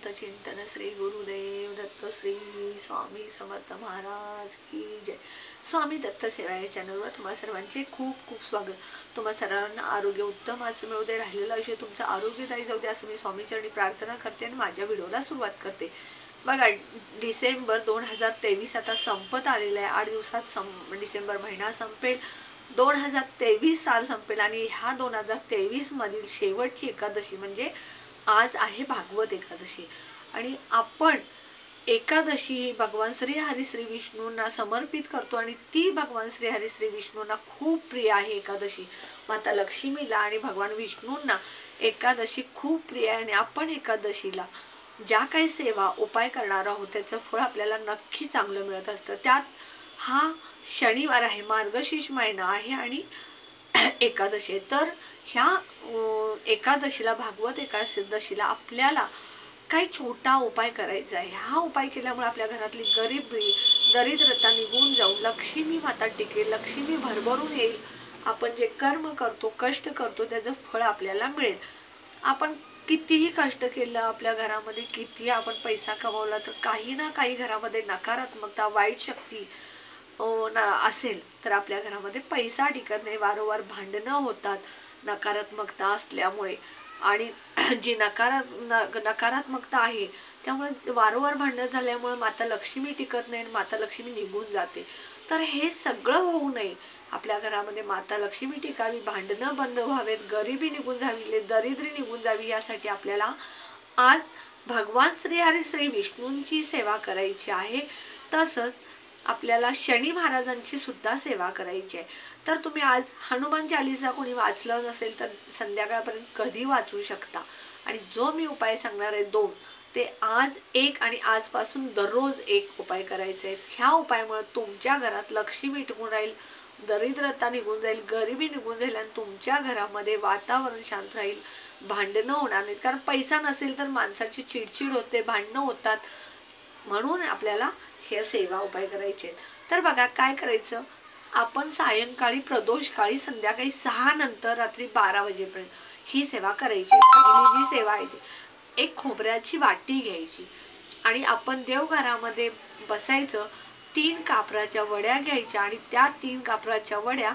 दत्त चिंतन श्री गुरुदेव दत्त श्री स्वामी समर्थ महाराज की जय। स्वामी दत्त सेवा या चॅनलवर तुम्हा सर्वांचे खूप खूप स्वागत। तुम्हा सर्वांना आरोग्य उत्तम असं मिळू दे, राहिलेलं आयुष्य तुमचं आरोग्यदायी जाऊ दे असं मी स्वामीचरणी प्रार्थना करते आणि माझ्या व्हिडिओला सुरुवात करते। बघा, डिसेंबर 2023 आता संपत आलेला आहे। 8 दिवसात डिसेंबर महिना संपेल, 2023 साल संपेल आणि ह्या 2023 मधील शेवटची एकादशी म्हणजे आज आहे भागवत एकादशी। आणि आपण एकादशी भगवान श्री हरी श्री विष्णूंना समर्पित करतो आणि ती भगवान श्री हरी श्री विष्णूंना खूप प्रिय आहे एकादशी। माता लक्ष्मीला आणि भगवान विष्णूंना एकादशी खूप प्रिय आहे आणि आपण एकादशीला ज्या काही सेवा उपाय करणार आहोत त्याचं फळ आपल्याला नक्की चांगलं मिळत असतं। त्यात हा शनिवार आहे, मार्गशीर्ष महिना आहे आणि एकादशी आहे। तर ह्या एकादशीला भागवत एकादशीला आपल्याला काही छोटा उपाय करायचा आहे। हा उपाय केल्यामुळे आपल्या घरातली गरिबी दरिद्रता निघून जाऊन लक्ष्मी माता टिकेल, लक्ष्मी भरभरून येईल। आपण जे कर्म करतो, कष्ट करतो त्याचं फळ आपल्याला मिळेल। आपण कितीही कष्ट केलं, आपल्या घरामध्ये कितीही आपण पैसा कमवला, तर काही ना काही घरामध्ये नकारात्मकता वाईट शक्ती असेल तर आपल्या घरामध्ये पैसा टिकत नाही, वारंवार भांडणं होतात नकारात्मकता असल्यामुळे। आणि जी नकारात्मकता आहे त्यामुळे वारंवार भांडण झाल्यामुळे माता लक्ष्मी टिकत नाही, माता लक्ष्मी निघून जाते। तर हे सगळं होऊ नये, आपल्या घरामध्ये माता लक्ष्मी टिकावी, भांडणं बंद व्हावेत, गरिबी निघून जावी, दरिद्री निघून जावी, यासाठी आपल्याला आज भगवान श्री हरी श्री विष्णूंची सेवा करायची आहे। तसंच आपल्याला शनी महाराजांची सुद्धा सेवा करायची आहे। तर तुम्ही आज हनुमान चालीसा कोणी वाचलं नसेल तर संध्याकाळपर्यंत कधी वाचू शकता। आणि जो मी उपाय सांगणार आहे 2 ते आज 1 आणि आजपासून दररोज 1 उपाय करायचे आहेत। ह्या उपायामुळे तुमच्या घरात लक्ष्मी टिकून राहील, दरिद्रता निघून जाईल, गरिबी निघून जाईल आणि तुमच्या घरामध्ये वातावरण शांत राहील, भांडणं होणार नाहीत। कारण पैसा नसेल तर माणसाची चिडचिड होते, भांडणं होतात, म्हणून आपल्याला हे सेवा उपाय करायचे। तर बघा काय करायचं, आपण सायंकाळी प्रदोष काळी संध्याकाळी 6 नंतर रात्री 12 वाजेपर्यंत ही सेवा करायची। पहिली जी सेवा आहे ती एक खोबऱ्याची वाटी घ्यायची आणि आपण देवघरामध्ये बसायचं, 3 कापराच्या वड्या घ्यायच्या आणि त्या 3 कापराच्या वड्या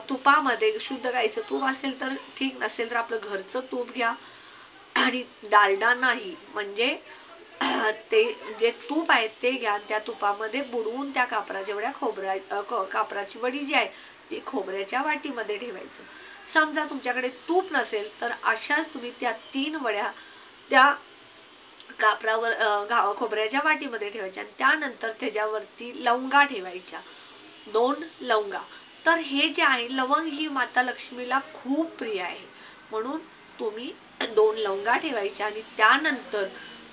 तुपामध्ये, शुद्ध गाईचं तूप असेल तर ठीक, नसेल तर आपलं घरचं तूप घ्या आणि डालडा नाही म्हणजे ते जे तूप आहे ते घ्या, त्या तुपामध्ये बुडवून त्या कापराच्या वड्या कापराची वडी जी आहे ती खोबऱ्याच्या वाटीमध्ये ठेवायचं। समजा तुमच्याकडे तूप नसेल तर अशाच तुम्ही त्या 3 वड्या त्या कापरावर खोबऱ्याच्या वाटीमध्ये ठेवायच्या आणि त्यानंतर त्याच्यावरती लवंगा ठेवायच्या, 2 लवंगा। तर हे जे आहे, लवंग ही माता लक्ष्मीला खूप प्रिय आहे, म्हणून तुम्ही 2 लवंगा ठेवायच्या आणि त्यानंतर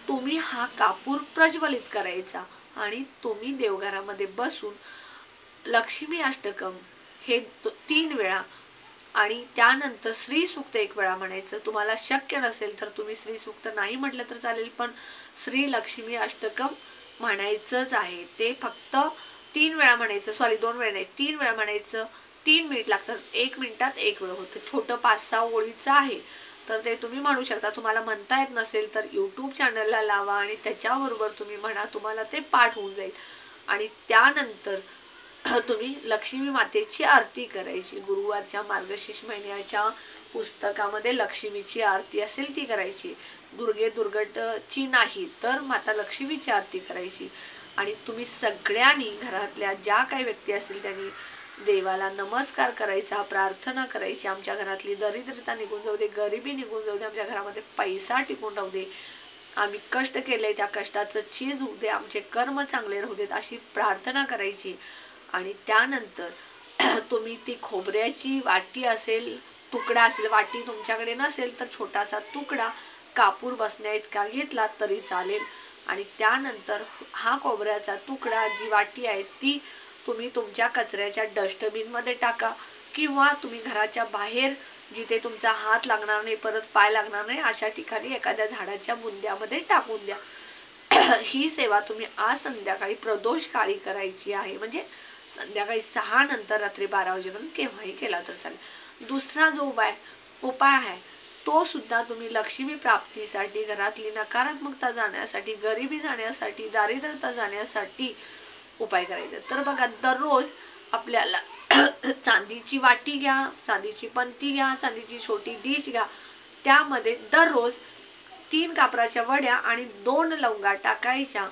तुम्ही हा कापूर प्रज्वलित करायचा आणि तुम्ही देवघरामध्ये बसून लक्ष्मी अष्टकम हे 3 वेळा आणि त्यानंतर श्री सूक्त 1 वेळा म्हणायचं। तुम्हाला शक्य नसेल तर तुम्ही श्री सूक्त नाही म्हटलं तर चालेल, पण श्री लक्ष्मी अष्टकम म्हणायचंच आहे। ते फक्त 3 वेळा म्हणायचं, सॉरी 2 वेळा नाही, 3 वेळा म्हणायचं। 3 मिनिट लागतात, 1 मिनिटात 1 वेळ होतं। छोटं 5-6 ओळीचं आहे तर ते तुम्ही म्हणू शकता। तुम्हाला म्हणता येत नसेल तर यूट्यूब चॅनलला लावा आणि त्याच्याबरोबर तुम्ही म्हणा, तुम्हाला ते पाठ होऊन जाईल। आणि त्यानंतर तुम्ही लक्ष्मी मातेची आरती करायची। गुरुवारच्या मार्गशीर्ष महिन्याच्या पुस्तकामध्ये लक्ष्मीची आरती असेल ती करायची, दुर्गटची नाही तर माता लक्ष्मीची आरती करायची। आणि तुम्ही सगळ्यांनी घरातल्या ज्या काही व्यक्ती असतील त्यांनी देवाला नमस्कार करायचा, प्रार्थना करायची, आमच्या घरातली दरिद्रता निघून जाऊ दे, गरिबी निघून जाऊ दे, आमच्या घरामध्ये पैसा टिकून राहू दे, आम्ही कष्ट केले त्या कष्टाचं चीज होऊ दे, आमचे कर्म चांगले राहू देत, अशी प्रार्थना करायची। आणि त्यानंतर तुम्ही ती खोबऱ्याची वाटी असेल, तुकडा असेल, वाटी तुमच्याकडे नसेल तर छोटासा तुकडा कापूर बसण्या इतका घेतला तरी चालेल। आणि त्यानंतर हा खोबऱ्याचा तुकडा, जी वाटी आहे ती तुम्ही तुमच्या कचऱ्याच्या डस्टबिनमध्ये टाका किंवा तुम्ही घराच्या बाहेर जिथे तुमचा हात लागणार नाही, परत पाय लागणार नाही, अशा ठिकाणी एखाद्या झाडाच्या बुंद्यामध्ये टाकून द्या। ही सेवा तुम्ही आज संध्याकाळी प्रदोष काळी करायची आहे, म्हणजे संध्याकाळी 6 नंतर रात्री 12 वाजेपर्यंत केव्हाही केला तर चालेल। दुसरा जो उपाय आहे तो सुद्धा तुम्ही लक्ष्मी प्राप्तीसाठी, घरातली नकारात्मकता जाण्यासाठी, गरिबी जाण्यासाठी, दारिद्र्यता जाण्यासाठी उपाय करायचा। तर बघा, दररोज आपल्याला चांदीची वाटी घ्या, चांदीची पंती घ्या, चांदीची छोटी डिश घ्या, त्यामध्ये दररोज 3 कापराच्या वड्या आणि 2 लवंगा टाकायच्या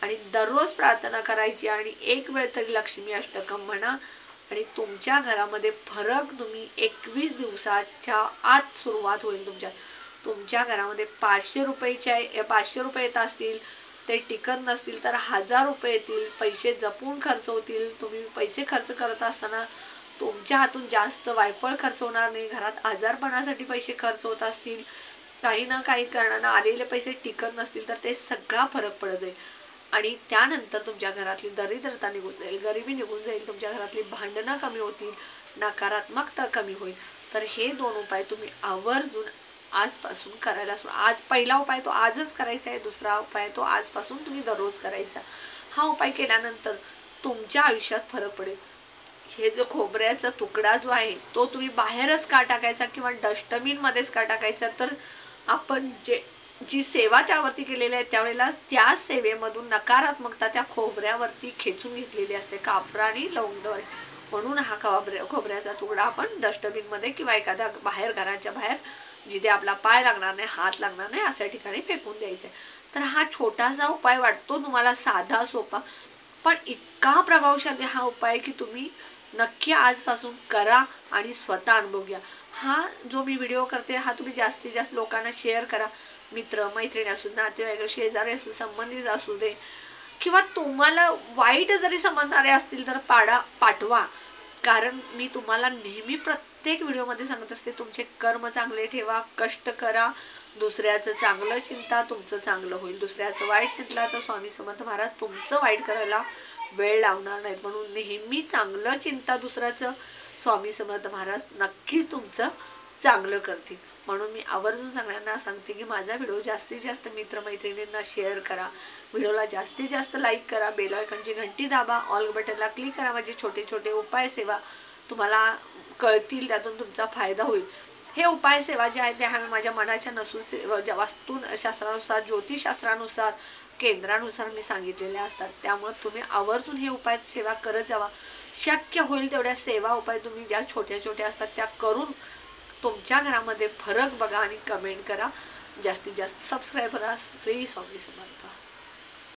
आणि दररोज प्रार्थना करायची आणि एक वेळ तरी लक्ष्मी अष्टकम म्हणा आणि तुमच्या घरामध्ये फरक तुम्ही 21 दिवसाच्या आत सुरुवात होईल। तुमच्या घरामध्ये 500 रुपये येत असतील, ते टिकत नसतील तर 1000 रुपये येतील, पैसे जपून खर्च होतील। तुम्ही पैसे खर्च करत असताना तुमच्या हातून जास्त वायफळ खर्च होणार नाही, घरात आजारपणासाठी पैसे खर्च होत असतील, काही ना काही कारणाने आलेले पैसे टिकत नसतील तर ते सगळा फरक पडत जाईल आणि त्यानंतर तुमच्या घरातली दरिद्रता निघून जाईल, गरिबी निघून जाईल, तुमच्या घरातली भांडणं कमी होतील, नकारात्मकता कमी होईल। तर हे 2 उपाय तुम्ही आवर्जून आजपासून करायला आज पहिला उपाय तो आजच करायचा आहे, दुसरा उपाय तो आजपासून तुम्ही दररोज करायचा। हा उपाय केल्यानंतर तुमच्या आयुष्यात फरक पडेल। हे जो खोबऱ्याचा तुकडा जो आहे तो तुम्ही बाहेरच का टाकायचा किंवा डस्टबिन मध्येच का टाकायचा, तर आपण जी सेवा त्यावरती केलेली आहे त्यावेळेला त्या सेवेमधून नकारात्मकता त्या खोबऱ्यावरती खेचून घेतलेली असते, कापराने लवंगद्वारे। म्हणून हा खोबऱ्याचा तुकडा आपण डस्टबिन मध्ये किंवा एखाद्या बाहेर, घराच्या बाहेर, जिथे आपला पाय लागणार नाही, हात लागणार नाही अशा ठिकाणी फेकून द्यायचा। तर हा छोटासा उपाय वाटतो तुम्हाला साधा सोपा, पण इतका प्रभावशाली हा उपाय की तुम्ही नक्की आजपासून करा आणि स्वतः अनुभव घ्या। हा जो मी व्हिडिओ करते हा तुम्ही जास्तीत जास्त लोकांना शेअर करा, मित्र मैत्रिणी असू, नातेवाईक, शेजारी असू, संबंधित असू दे, किंवा तुम्हाला वाईट जरी समजणारे असतील तर पाठवा। कारण मी तुम्हाला नेहमी प्रत्येक व्हिडिओमध्ये सांगत असते, तुमचे कर्म चांगले ठेवा, कष्ट करा, दुसऱ्याचं चांगलं चिंता, तुमचं चांगलं होईल। दुसऱ्याचं वाईट चिंतला तर स्वामी समर्थ महाराज तुमचं वाईट करायला वेळ लावणार नाहीत। म्हणून नेहमी चांगलं चिंता दुसऱ्याचं, स्वामी समर्थ महाराज नक्कीच तुमचं चांगलं करतील। म्हणून मी आवर्जून सगळ्यांना सांगते की माझा व्हिडिओ जास्तीत जास्त मित्रमैत्रिणींना शेअर करा, व्हिडिओला जास्तीत जास्त लाईक करा, बेल आयकॉनची घंटी दाबा, ऑल बटनला क्लिक करा। माझे छोटे छोटे उपाय सेवा तुम्हाला कळतील, त्यातून तुमचा फायदा होईल। हे उपाय सेवा जे आहेत ते माझ्या मनाच्या नसून वास्तुशास्त्रानुसार, ज्योतिषशास्त्रानुसार, केंद्रानुसार मी सांगितलेले असतात। त्यामुळे तुम्ही आवर्जून हे उपाय सेवा करत जावा। शक्य होईल तेवढ्या सेवा उपाय तुम्ही ज्या छोट्या छोट्या असतात त्या करून तुमच्या घरामध्ये फरक बघा आणि कमेंट करा, जास्तीत जास्त सबस्क्राईब करा। श्री स्वामी समर्थ।